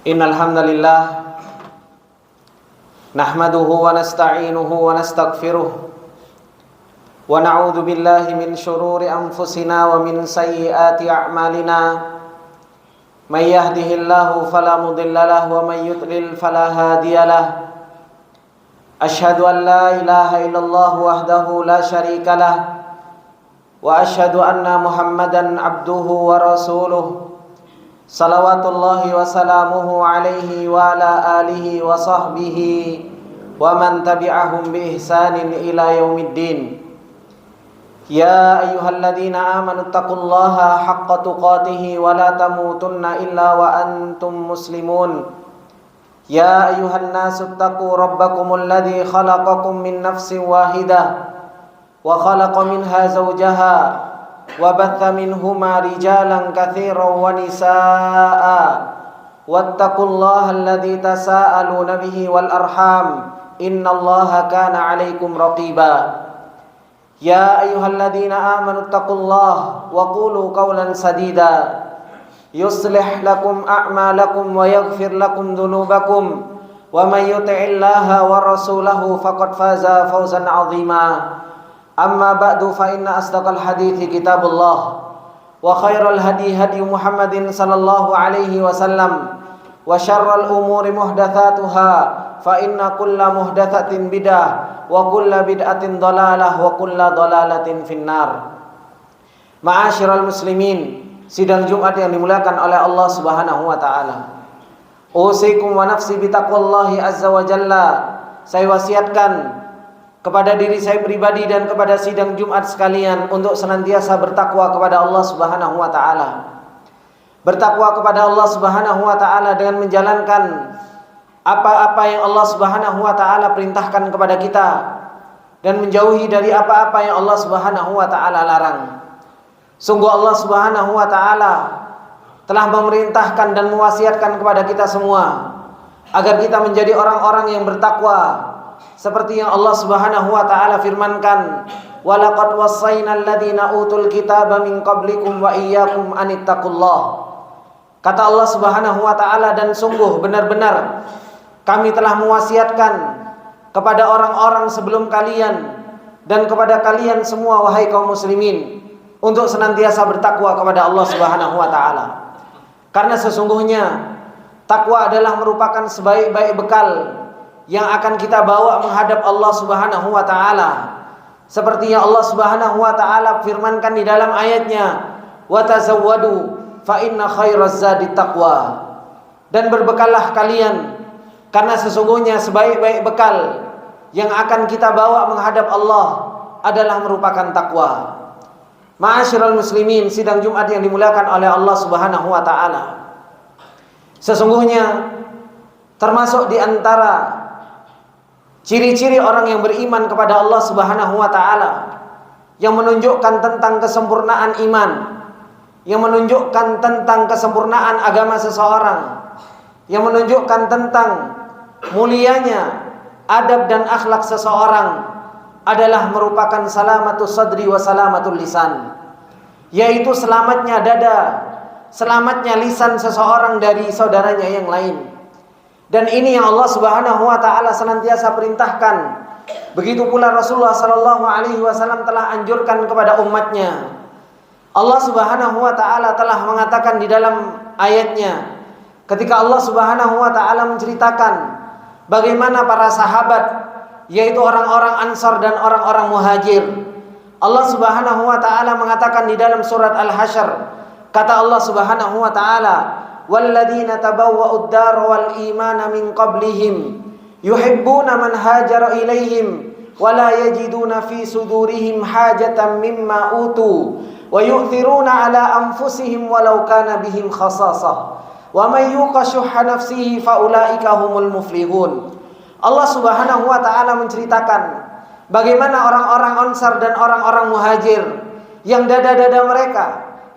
Innal hamdalillah nahmaduhu wa nasta'inuhu wa nastaghfiruh wa na'udzu billahi min shururi anfusina wa min sayyiati a'malina. May yahdihillahu fala mudilla lahu wa may yudlil fala hadiyalah. Asyhadu an la ilaha illallah wahdahu la syarika lah wa asyhadu anna Muhammadan abduhu wa rasuluh. Salawatullahi wa salamuhu alaihi wa ala alihi wa sahbihi wa man tabi'ahum bi ihsanin ila yaumiddin. Ya ayyuhalladzina amanu taqullaha haqqa tuqatih wa la tamutunna illa wa antum muslimun. Ya ayyuhan nasu taqu rabbakumul ladzi khalaqakum min nafsin wahidah wa khalaqa minha zawjaha wa batha minhuma rijalan katsiran wa nisaa'a wattaqullaha alladzi tasaaluna bihi wal arham innallaha kana 'alaikum raqiba. Ya ayyuhalladzina amanu taqullaha wa qulu qawlan sadida yuslih lakum a'malakum wa yaghfir lakum dhunubakum wa may yuti'illaha wa rasulahu faqad faza fawzan 'azima. Amma ba'du fa inna asdaqal hadithi kitabullah wa khairal hadi hadi Muhammadin sallallahu alaihi wasallam wa syarral umuri muhdatsatuha fa inna kulla muhdatsatin bidah wa kulla bid'atin dhalalah wa kulla dhalalatin finnar. Ma'asyiral muslimin, sidang Jumat yang dimuliakan oleh Allah Subhanahu wa taala. Usikum wa nafsi bitaqwallahi azza wa jalla. Saya wasiatkan kepada diri saya pribadi dan kepada sidang Jumat sekalian untuk senantiasa bertakwa kepada Allah Subhanahu wa taala. Bertakwa kepada Allah Subhanahu wa taala dengan menjalankan apa-apa yang Allah Subhanahu wa taala perintahkan kepada kita dan menjauhi dari apa-apa yang Allah Subhanahu wa taala larang. Sungguh Allah Subhanahu wa taala telah memerintahkan dan mewasiatkan kepada kita semua agar kita menjadi orang-orang yang bertakwa. Seperti yang Allah Subhanahu wa taala firmankan, "Walaqad wassaynal ladzina utul kitaba min qablikum wa iyyakum anittaqullah." Kata Allah Subhanahu wa taala, dan sungguh benar-benar kami telah mewasiatkan kepada orang-orang sebelum kalian dan kepada kalian semua wahai kaum muslimin untuk senantiasa bertakwa kepada Allah Subhanahu wa taala. Karena sesungguhnya takwa adalah merupakan sebaik-baik bekal yang akan kita bawa menghadap Allah Subhanahu wa taala. Seperti yang Allah Subhanahu wa taala firmankan di dalam ayatnya, "Wa tazawwadu fa inna khairaz zadi taqwa." Dan berbekallah kalian karena sesungguhnya sebaik-baik bekal yang akan kita bawa menghadap Allah adalah merupakan takwa. Ma'asyiral muslimin, sidang Jumat yang dimuliakan oleh Allah Subhanahu wa taala. Sesungguhnya termasuk di antara ciri-ciri orang yang beriman kepada Allah Subhanahu wa taala yang menunjukkan tentang kesempurnaan iman, yang menunjukkan tentang kesempurnaan agama seseorang, yang menunjukkan tentang mulianya adab dan akhlak seseorang adalah merupakan salamatus sadri wa salamatul lisan, yaitu selamatnya dada, selamatnya lisan seseorang dari saudaranya yang lain. Dan ini yang Allah Subhanahu wa taala senantiasa perintahkan. Begitu pula Rasulullah sallallahu alaihi wasallam telah anjurkan kepada umatnya. Allah Subhanahu wa taala telah mengatakan di dalam ayatnya ketika Allah Subhanahu wa taala menceritakan bagaimana para sahabat, yaitu orang-orang Ansar dan orang-orang Muhajir. Allah Subhanahu wa taala mengatakan di dalam surat Al-Hasyr, kata Allah Subhanahu wa taala, "Walladzina tabawwa'ud dar wal imana min qablihim yuhibbuna man hajara ilaihim wa la yajiduna fi sudurihim hajatan mimma utu wa yu'thiruna ala anfusihim walau kana bihim khasasah wa may yuqa syuhha nafsihi fa ulaika humul muflihun." Allah Subhanahu wa taala menceritakan bagaimana orang-orang Ansar dan orang-orang Muhajir yang dada-dada mereka,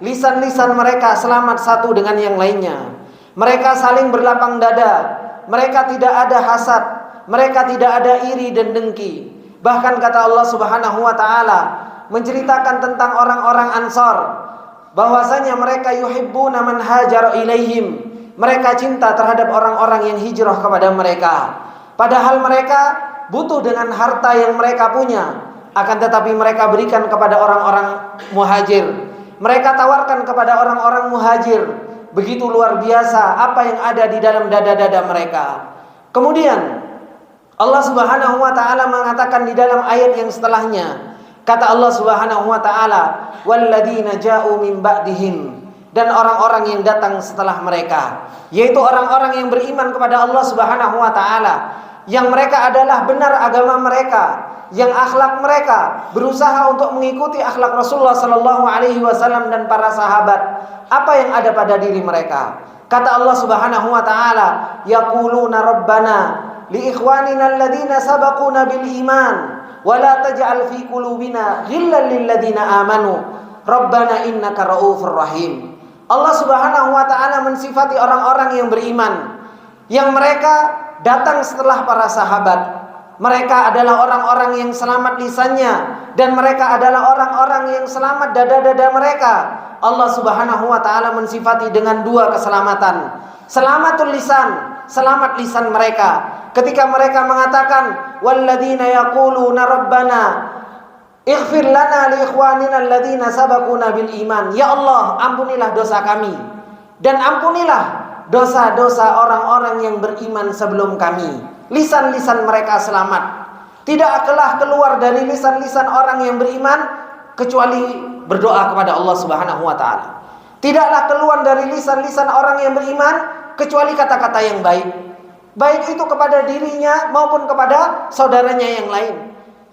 lisan-lisan mereka selamat satu dengan yang lainnya. Mereka saling berlapang dada. Mereka tidak ada hasad. Mereka tidak ada iri dan dengki. Bahkan kata Allah Subhanahu wa taala menceritakan tentang orang-orang Ansar bahwasanya mereka yuhibbuna man hajara ilaihim. mereka cinta terhadap orang-orang yang hijrah kepada mereka. Padahal mereka butuh dengan harta yang mereka punya, akan tetapi mereka berikan kepada orang-orang muhajir. Mereka tawarkan kepada orang-orang muhajir. Begitu luar biasa apa yang ada di dalam dada-dada mereka. Kemudian Allah Subhanahu wa taala mengatakan di dalam ayat yang setelahnya, kata Allah Subhanahu wa taala, "Walladzina ja'u min ba'dihim," dan orang-orang yang datang setelah mereka, yaitu orang-orang yang beriman kepada Allah Subhanahu wa taala, yang mereka adalah benar agama mereka, yang akhlak mereka berusaha untuk mengikuti akhlak Rasulullah sallallahu alaihi wasallam dan para sahabat. Apa yang ada pada diri mereka? Kata Allah Subhanahu wa taala, "Yaquluna rabbana li ikhwanina alladhina sabaquna bil iman wa la taj'al fi qulubina ghillan lil ladzina amanu rabbana innaka raufur rahim." Allah Subhanahu wa taala mensifati orang-orang yang beriman, yang mereka datang setelah para sahabat. Mereka adalah orang-orang yang selamat lisannya, dan mereka adalah orang-orang yang selamat dada-dada mereka. Allah Subhanahu wa taala mensifati dengan dua keselamatan. Selamatul lisan, selamat lisan mereka ketika mereka mengatakan, "Walladzina yaquluna rabbana ighfir lana li ikhwanina alladzina sabaquna bil iman." Ya Allah, ampunilah dosa kami dan ampunilah dosa-dosa orang-orang yang beriman sebelum kami. Lisan-lisan mereka selamat. Tidak akanlah keluar dari lisan-lisan orang yang beriman kecuali berdoa kepada Allah Subhanahu wa taala. Tidaklah keluar dari lisan-lisan orang yang beriman kecuali kata-kata yang baik. Baik itu kepada dirinya maupun kepada saudaranya yang lain.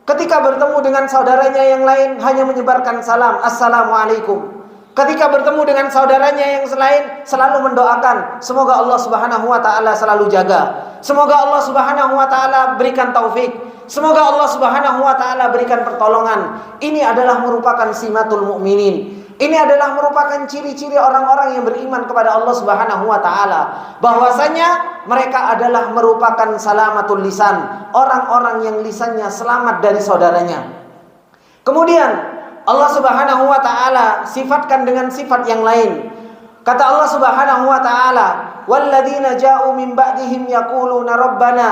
Ketika bertemu dengan saudaranya yang lain hanya menyebarkan salam, "Assalamualaikum." Ketika bertemu dengan saudaranya yang lain selalu mendoakan, semoga Allah Subhanahu wa taala selalu jaga. Semoga Allah Subhanahu wa taala berikan taufik. Semoga Allah Subhanahu wa taala berikan pertolongan. Ini adalah merupakan simatul mukminin. Ini adalah merupakan ciri-ciri orang-orang yang beriman kepada Allah Subhanahu wa taala, bahwasanya mereka adalah merupakan salamatul lisan, orang-orang yang lisannya selamat dari saudaranya. Kemudian Allah Subhanahu wa taala sifatkan dengan sifat yang lain. Kata Allah Subhanahu wa taala, "Walladzina ja'u min ba'dihim yaquluna rabbana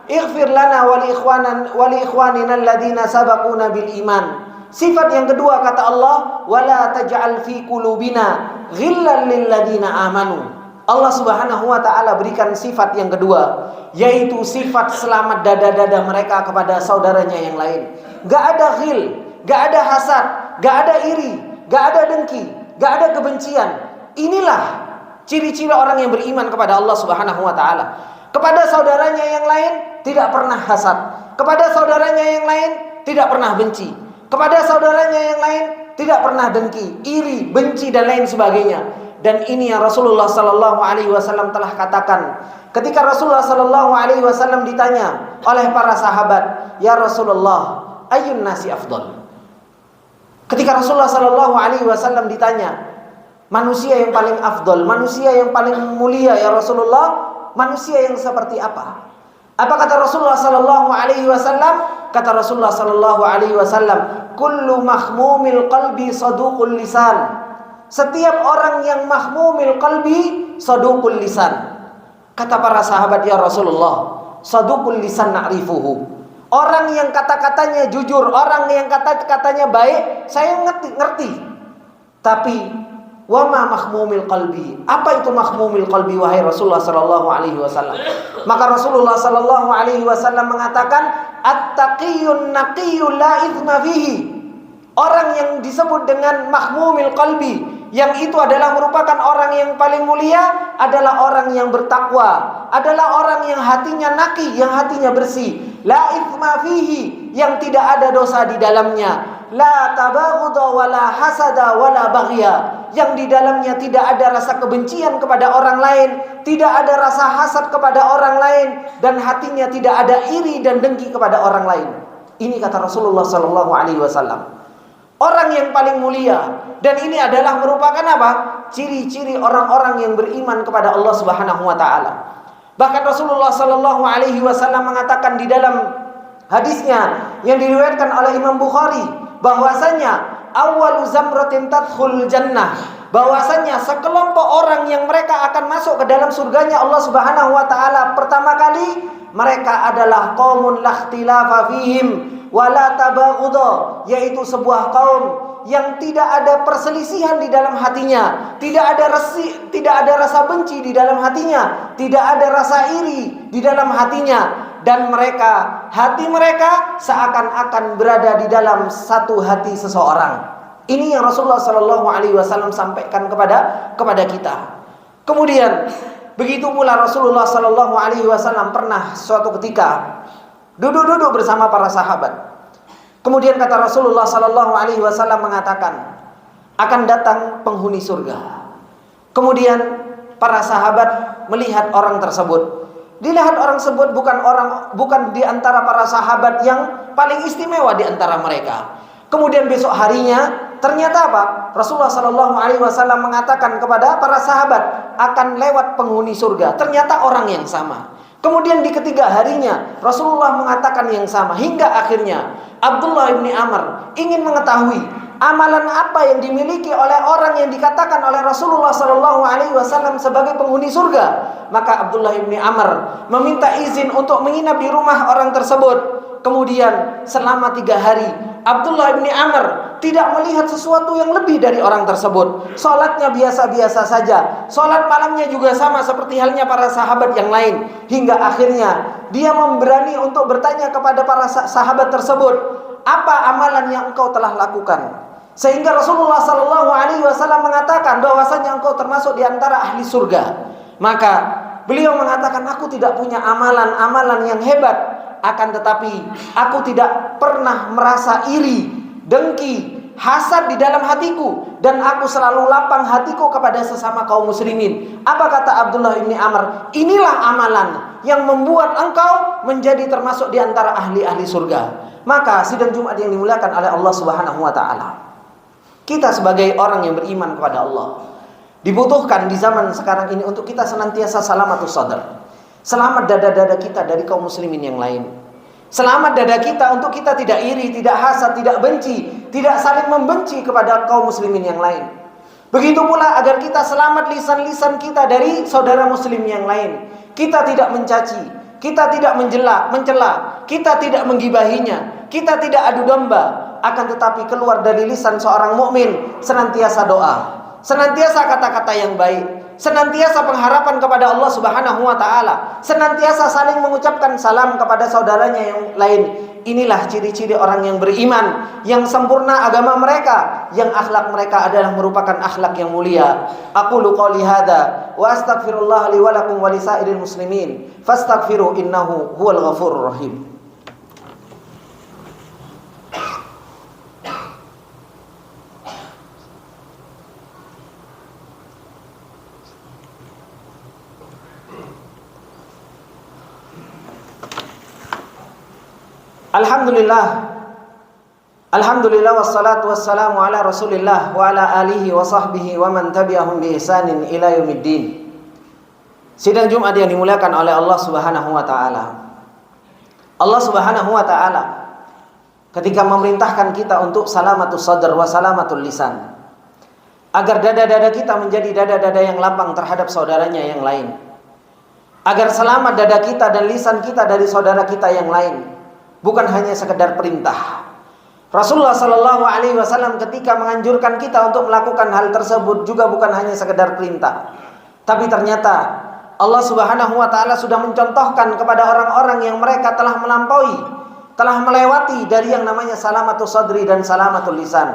ighfir lana wa li ikhwanina alladzina sabaquna bil iman." Sifat yang kedua kata Allah, "Wala taj'al fi qulubina ghillan lil ladzina amanu." Allah Subhanahu wa taala berikan sifat yang kedua, yaitu sifat selamat dada-dada mereka kepada saudaranya yang lain. Gak ada ghil, gak ada hasad, gak ada iri, gak ada dengki, gak ada kebencian. Inilah ciri-ciri orang yang beriman kepada Allah Subhanahu wa taala. Kepada saudaranya yang lain tidak pernah hasad, kepada saudaranya yang lain tidak pernah benci, kepada saudaranya yang lain tidak pernah dengki, iri, benci dan lain sebagainya. Dan ini yang Rasulullah sallallahu alaihi wasallam telah katakan. Ketika Rasulullah sallallahu alaihi wasallam ditanya oleh para sahabat, "Ya Rasulullah, ayyun nasi afdal?" Ketika Rasulullah sallallahu alaihi wasallam ditanya, manusia yang paling afdal, manusia yang paling mulia ya Rasulullah, manusia yang seperti apa? Apa kata Rasulullah sallallahu alaihi wasallam? Kata Rasulullah sallallahu alaihi wasallam, "Kullu mahmumil qalbi saduqul lisan." Setiap orang yang mahmumil qalbi saduqul lisan. Kata para sahabat, "Ya Rasulullah, saduqul lisan na'rifuhu." Orang yang kata-katanya jujur, orang yang kata-katanya baik, saya ngerti. Tapi wama mahmumil qalbi. Apa itu mahmumil qalbi wahai Rasulullah sallallahu alaihi wasallam? Maka Rasulullah sallallahu alaihi wasallam mengatakan, "At-taqiyyun naqiyyun la itsma fihi." Orang yang disebut dengan mahmumil qalbi, yang itu adalah merupakan orang yang paling mulia, adalah orang yang bertakwa, adalah orang yang hatinya naqi, yang hatinya bersih. La itsma fihi, yang tidak ada dosa di dalamnya. La tabaghudha wala hasada wala baghya, yang di dalamnya tidak ada rasa kebencian kepada orang lain, tidak ada rasa hasad kepada orang lain, dan hatinya tidak ada iri dan dengki kepada orang lain. Ini kata Rasulullah sallallahu alaihi wasallam. Orang yang paling mulia, dan ini adalah merupakan apa? Ciri-ciri orang-orang yang beriman kepada Allah Subhanahu wa taala. Bahkan Rasulullah sallallahu alaihi wasallam mengatakan di dalam hadisnya yang diriwayatkan oleh Imam Bukhari, bahwasanya awwalu zamratin tadkhul jannah, bahwasanya sekelompok orang yang mereka akan masuk ke dalam surganya Allah Subhanahu wa taala pertama kali mereka adalah qaumun la ikhtilafa fihim wala tabaghudha, yaitu sebuah kaum yang tidak ada perselisihan di dalam hatinya, tidak ada rasa benci di dalam hatinya, tidak ada rasa iri di dalam hatinya, dan hati mereka seakan-akan berada di dalam satu hati seseorang. Ini yang Rasulullah Shallallahu Alaihi Wasallam sampaikan kepada kita. Kemudian begitu pula Rasulullah Shallallahu Alaihi Wasallam pernah suatu ketika duduk bersama para sahabat. Kemudian kata Rasulullah Sallallahu Alaihi Wasallam mengatakan, akan datang penghuni surga. Kemudian para sahabat melihat orang tersebut. Dilihat orang tersebut bukan di antara para sahabat yang paling istimewa di antara mereka. Kemudian besok harinya ternyata apa? Rasulullah Sallallahu Alaihi Wasallam mengatakan kepada para sahabat akan lewat penghuni surga. Ternyata orang yang sama. Kemudian di ketiga harinya Rasulullah mengatakan yang sama, hingga akhirnya Abdullah bin Amr ingin mengetahui amalan apa yang dimiliki oleh orang yang dikatakan oleh Rasulullah Sallallahu Alaihi Wasallam sebagai penghuni surga. Maka Abdullah bin Amr meminta izin untuk menginap di rumah orang tersebut. Kemudian selama 3 hari Abdullah bin Amr tidak melihat sesuatu yang lebih dari orang tersebut. Salatnya biasa-biasa saja. Salat malamnya juga sama seperti halnya para sahabat yang lain. Hingga akhirnya dia memberani untuk bertanya kepada para sahabat tersebut, apa amalan yang engkau telah lakukan? Sehingga Rasulullah Sallallahu Alaihi Wasallam mengatakan bahwasanya engkau termasuk di antara ahli surga. Maka beliau mengatakan, aku tidak punya amalan-amalan yang hebat. Akan tetapi aku tidak pernah merasa iri, dengki, hasad di dalam hatiku, dan aku selalu lapang hatiku kepada sesama kaum muslimin. Apa kata Abdullah bin Amr? Inilah amalan yang membuat engkau menjadi termasuk di antara ahli-ahli surga. Maka sidang Jumat yang dimuliakan oleh Allah Subhanahu wa taala, kita sebagai orang yang beriman kepada Allah dibutuhkan di zaman sekarang ini untuk kita senantiasa salamatus sadar. Selamat dada-dada kita dari kaum muslimin yang lain. Selamat dada kita untuk kita tidak iri, tidak hasad, tidak benci, tidak saling membenci kepada kaum muslimin yang lain. Begitu pula agar kita selamat lisan-lisan kita dari saudara muslim yang lain. Kita tidak mencaci, kita tidak mencela, kita tidak menggibahinya, kita tidak adu domba. Akan tetapi keluar dari lisan seorang mukmin senantiasa doa, senantiasa kata-kata yang baik, senantiasa pengharapan kepada Allah Subhanahu wa taala, senantiasa saling mengucapkan salam kepada saudaranya yang lain. Inilah ciri-ciri orang yang beriman, yang sempurna agama mereka, yang akhlak mereka adalah merupakan akhlak yang mulia. Aqulu qouli hadza wa astaghfirullah li wa lakum wa lisairil muslimin fastaghfiru innahu huwal ghafurur rahim. Alhamdulillah wassalatu wassalamu ala Rasulillah wa ala alihi wa sahbihi wa man tabi'ahum bi ihsanin ila yaumiddin. Sidang Jumat yang dimuliakan oleh Allah Subhanahu wa taala. Allah Subhanahu wa taala ketika memerintahkan kita untuk salamatus sadr wa salamatul lisan, agar dada-dada kita menjadi dada-dada yang lapang terhadap saudaranya yang lain, agar selamat dada kita dan lisan kita dari saudara kita yang lain. Bukan hanya sekedar perintah. Rasulullah Sallallahu Alaihi Wasallam ketika menganjurkan kita untuk melakukan hal tersebut juga bukan hanya sekedar perintah, tapi ternyata Allah Subhanahu Wa Taala sudah mencontohkan kepada orang-orang yang mereka telah melampaui, telah melewati dari yang namanya salamatul sadri dan salamatul lisan.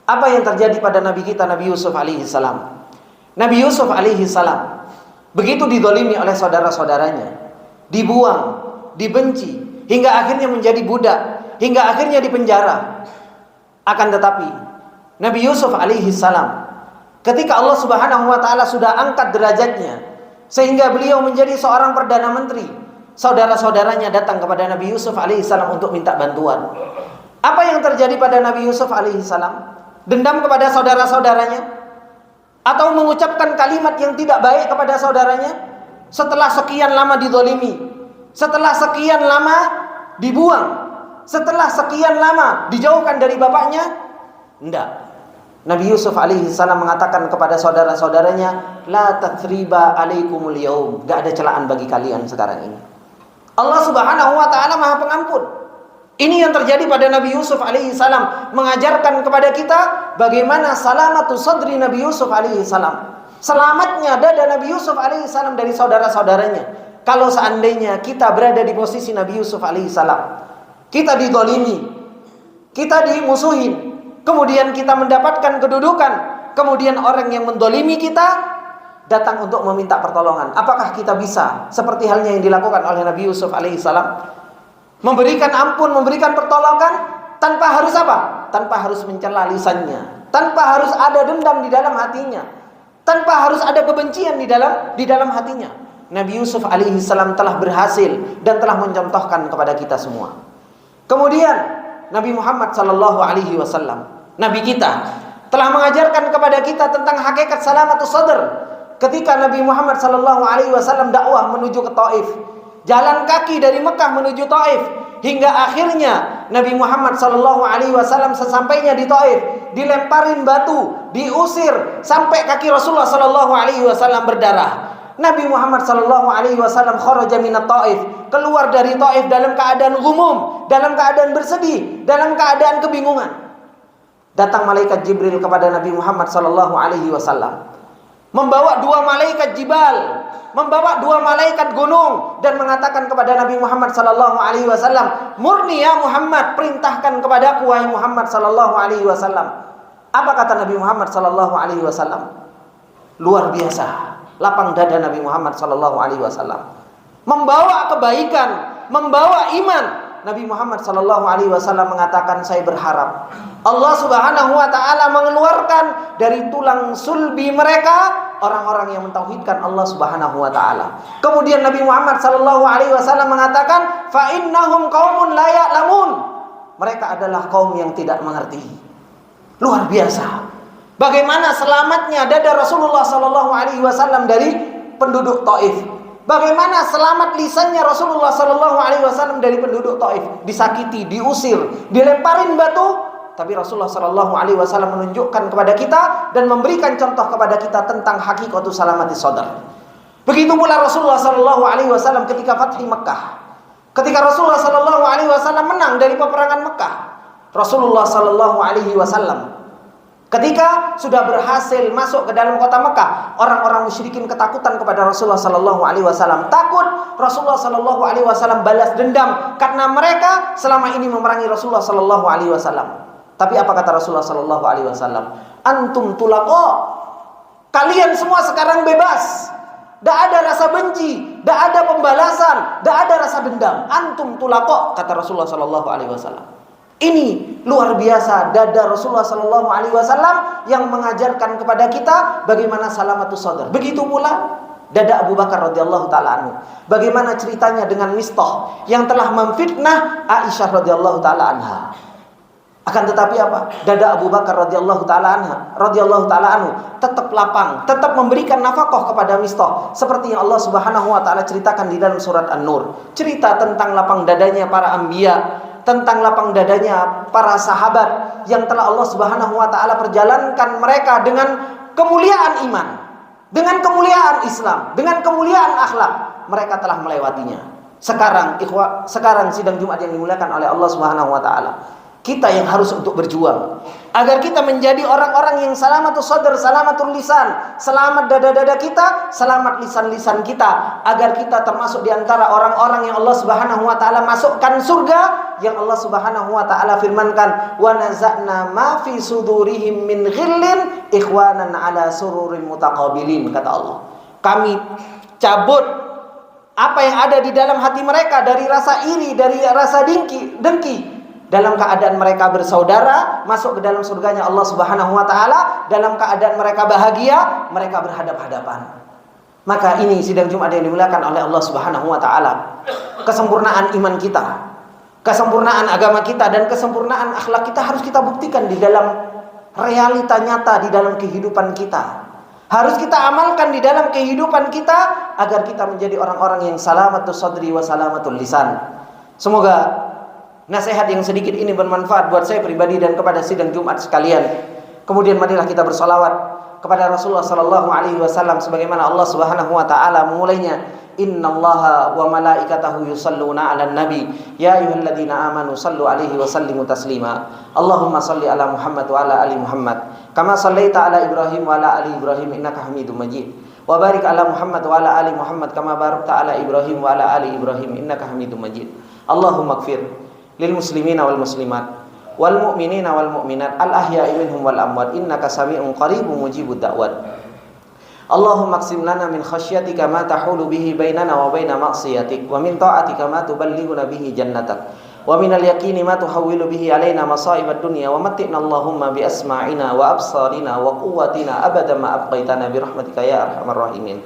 Apa yang terjadi pada Nabi kita Nabi Yusuf alaihi salam? Nabi Yusuf alaihi salam begitu didolimi oleh saudara-saudaranya, dibuang, dibenci, hingga akhirnya menjadi budak, hingga akhirnya dipenjara. Akan tetapi Nabi Yusuf alaihi salam, ketika Allah Subhanahu wa taala sudah angkat derajatnya sehingga beliau menjadi seorang perdana menteri, saudara-saudaranya datang kepada Nabi Yusuf alaihi salam untuk minta bantuan. Apa yang terjadi pada Nabi Yusuf alaihi salam? Dendam kepada saudara-saudaranya, atau mengucapkan kalimat yang tidak baik kepada saudaranya setelah sekian lama didolimi, setelah sekian lama dibuang, setelah sekian lama dijauhkan dari bapaknya? Enggak. Nabi Yusuf alaihi salam mengatakan kepada saudara-saudaranya, la tathriba alaikumul yaum. Enggak ada celaan bagi kalian sekarang ini. Allah Subhanahu wa taala Maha Pengampun. Ini yang terjadi pada Nabi Yusuf alaihi salam, mengajarkan kepada kita bagaimana salamatu sadri Nabi Yusuf alaihi salam. Selamatnya dada Nabi Yusuf alaihi salam dari saudara-saudaranya. Kalau seandainya kita berada di posisi Nabi Yusuf alaihi salam, kita didolimi, kita dimusuhin, kemudian kita mendapatkan kedudukan, kemudian orang yang mendolimi kita datang untuk meminta pertolongan. Apakah kita bisa seperti halnya yang dilakukan oleh Nabi Yusuf alaihissalam, memberikan ampun, memberikan pertolongan tanpa harus apa? Tanpa harus mencela lisannya, tanpa harus ada dendam di dalam hatinya, tanpa harus ada kebencian di dalam hatinya. Nabi Yusuf alaihissalam telah berhasil dan telah mencontohkan kepada kita semua. Kemudian Nabi Muhammad sallallahu alaihi wasallam, Nabi kita, telah mengajarkan kepada kita tentang hakikat salamatus sadr. Ketika Nabi Muhammad sallallahu alaihi wasallam dakwah menuju ke Taif, jalan kaki dari Mekah menuju Taif, hingga akhirnya Nabi Muhammad sallallahu alaihi wasallam sesampainya di Taif dilemparin batu, diusir sampai kaki Rasulullah sallallahu alaihi wasallam berdarah. Nabi Muhammad sallallahu alaihi wasallam kharaja minat Taif, keluar dari Taif dalam keadaan gumum, dalam keadaan bersedih, dalam keadaan kebingungan. Datang malaikat Jibril kepada Nabi Muhammad sallallahu alaihi wasallam, membawa dua malaikat jibal, membawa dua malaikat gunung, dan mengatakan kepada Nabi Muhammad sallallahu alaihi wasallam, "Murni ya Muhammad, perintahkan kepadaku wahai Muhammad sallallahu alaihi wasallam." Apa kata Nabi Muhammad sallallahu alaihi wasallam? Luar biasa. Lapang dada Nabi Muhammad sallallahu alaihi wasallam, membawa kebaikan, membawa iman. Nabi Muhammad sallallahu alaihi wasallam mengatakan, saya berharap Allah Subhanahu wa taala mengeluarkan dari tulang sulbi mereka orang-orang yang mentauhidkan Allah Subhanahu wa taala. Kemudian Nabi Muhammad sallallahu alaihi wasallam mengatakan, fa innahum qaumun la ya'lamun. Mereka adalah kaum yang tidak mengerti. Luar biasa. Bagaimana selamatnya dada Rasulullah sallallahu alaihi wasallam dari penduduk Taif. Bagaimana selamat lisannya Rasulullah sallallahu alaihi wasallam dari penduduk Taif, disakiti, diusir, dilemparin batu, tapi Rasulullah sallallahu alaihi wasallam menunjukkan kepada kita dan memberikan contoh kepada kita tentang hakikatus salamatis sadr. Begitu pula Rasulullah sallallahu alaihi wasallam ketika Fathi Mekah. Ketika Rasulullah sallallahu alaihi wasallam menang dari peperangan Mekah, Rasulullah sallallahu alaihi wasallam ketika sudah berhasil masuk ke dalam kota Mekah, orang-orang musyrikin ketakutan kepada Rasulullah sallallahu alaihi wasallam. Takut Rasulullah sallallahu alaihi wasallam balas dendam karena mereka selama ini memerangi Rasulullah sallallahu alaihi wasallam. Tapi apa kata Rasulullah sallallahu alaihi wasallam? Antum tulaqo. Kalian semua sekarang bebas. Tidak ada rasa benci, tidak ada pembalasan, tidak ada rasa dendam. Antum tulaqo, kata Rasulullah sallallahu alaihi wasallam. Ini luar biasa dada Rasulullah sallallahu alaihi wasallam yang mengajarkan kepada kita bagaimana salamatus sadr. Begitu pula dada Abu Bakar radhiyallahu taala anhu. Bagaimana ceritanya dengan Mistah yang telah memfitnah Aisyah radhiyallahu taala anha. Akan tetapi apa? Dada Abu Bakar radhiyallahu taala anhu tetap lapang, tetap memberikan nafkah kepada Mistah, seperti yang Allah Subhanahu wa taala ceritakan di dalam surat An-Nur. Cerita tentang lapang dadanya para anbiya, tentang lapang dadanya para sahabat yang telah Allah Subhanahu wa taala perjalankan mereka dengan kemuliaan iman, dengan kemuliaan Islam, dengan kemuliaan akhlak. Mereka telah melewatinya. Sekarang sidang Jumat yang dimuliakan oleh Allah Subhanahu wa taala, kita yang harus untuk berjuang agar kita menjadi orang-orang yang salamatus sadr, salamatul lisan, selamat dada-dada kita, selamat lisan-lisan kita, agar kita termasuk di antara orang-orang yang Allah Subhanahu wa taala masukkan surga, yang Allah Subhanahu wa taala firmankan, wa naza'na ma fi sudurihim min ghillin ikhwanan ala sururin mutaqabilin, kata Allah. Kami cabut apa yang ada di dalam hati mereka dari rasa iri, dari rasa dengki, dalam keadaan mereka bersaudara masuk ke dalam surganya Allah Subhanahu wa taala, dalam keadaan mereka bahagia, mereka berhadap-hadapan. Maka ini sidang Jumat yang dimuliakan oleh Allah Subhanahu wa taala. Kesempurnaan iman kita, kesempurnaan agama kita, dan kesempurnaan akhlak kita harus kita buktikan di dalam realita nyata, di dalam kehidupan kita. Harus kita amalkan di dalam kehidupan kita agar kita menjadi orang-orang yang salamatus sadri wa salamatul lisan. Semoga nasihat yang sedikit ini bermanfaat buat saya pribadi dan kepada sidang Jumat sekalian. Kemudian marilah kita bersolawat kepada Rasulullah sallallahu alaihi wasallam sebagaimana Allah Subhanahu wa taala memulainya. Innallaha wa malaikatahu yusalluna 'alan nabi ya ayyuhalladzina amanu sallu 'alaihi wa sallimu taslima. Allahumma salli ala Muhammad wa ala ali Muhammad kama sallaita ala Ibrahim wa ala ali Ibrahim innaka Hamidum Majid. Wa barik ala Muhammad wa ala ali Muhammad kama barakta ala Ibrahim wa ala ali Ibrahim innaka Hamidum Majid. Allahumma ighfir lil muslimina wal muslimat wal mu'minina wal mu'minat al ahya'i minhum wal amwat innaka sami'un qaribun mujibud da'wat. Allahumma aqsim lana min khasyatika ma tahulu bihi bainana wa baina ma'siyatik wa min ta'atika ma tuballighuna bihi jannatak wa min al-yaqini ma tuhawwilu bihi alaina masa'ibad dunya wa matti'na Allahumma bi asma'ina wa absarina wa quwwatina abada ma abqaitana bi rahmatika ya arhamar rahimin.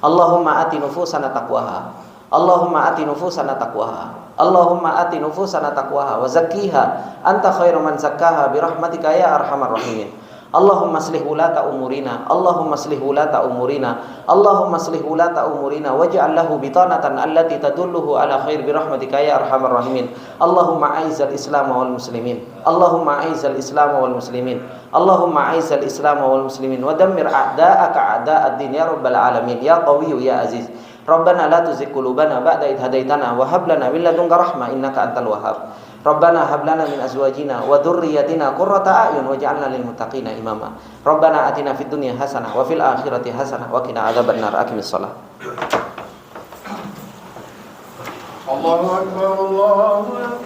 Allahumma ati nufusana taqwaha. Allahumma ati nufusana taqwaha. Allahumma ati nufusana taqwaha wa zakkiha anta khairu man zakkaha bi rahmatika ya arhamar rahimin. Allahumma aslih wulata umurina. Allahumma aslih wulata umurina. Allahumma aslih wulata umurina waj'al lahu bitanatan allati tadulluhu ala khair bi rahmatika ya arhamar rahimin. Allahumma a'izzal islam wal muslimin. Allahumma a'izzal islam wal muslimin. Allahumma a'izzal islam wal muslimin wa dammir a'da'aka a'da'ad din ya rabbal alamin ya qawiyyu ya aziz. Rabbana la tuzigh qulubana ba'da idh hadaitana wa hab lana min ladunka rahmah innaka antal wahhab. Rabbana hab lana min azwajina wa dhurriyyatina qurrata a'yun waj'alna lil muttaqina imama. Rabbana atina fid dunya hasanah wa fil akhirati hasanah wa qina adzabannar. Aqimis shalah. Allahu akbar Allahu akbar.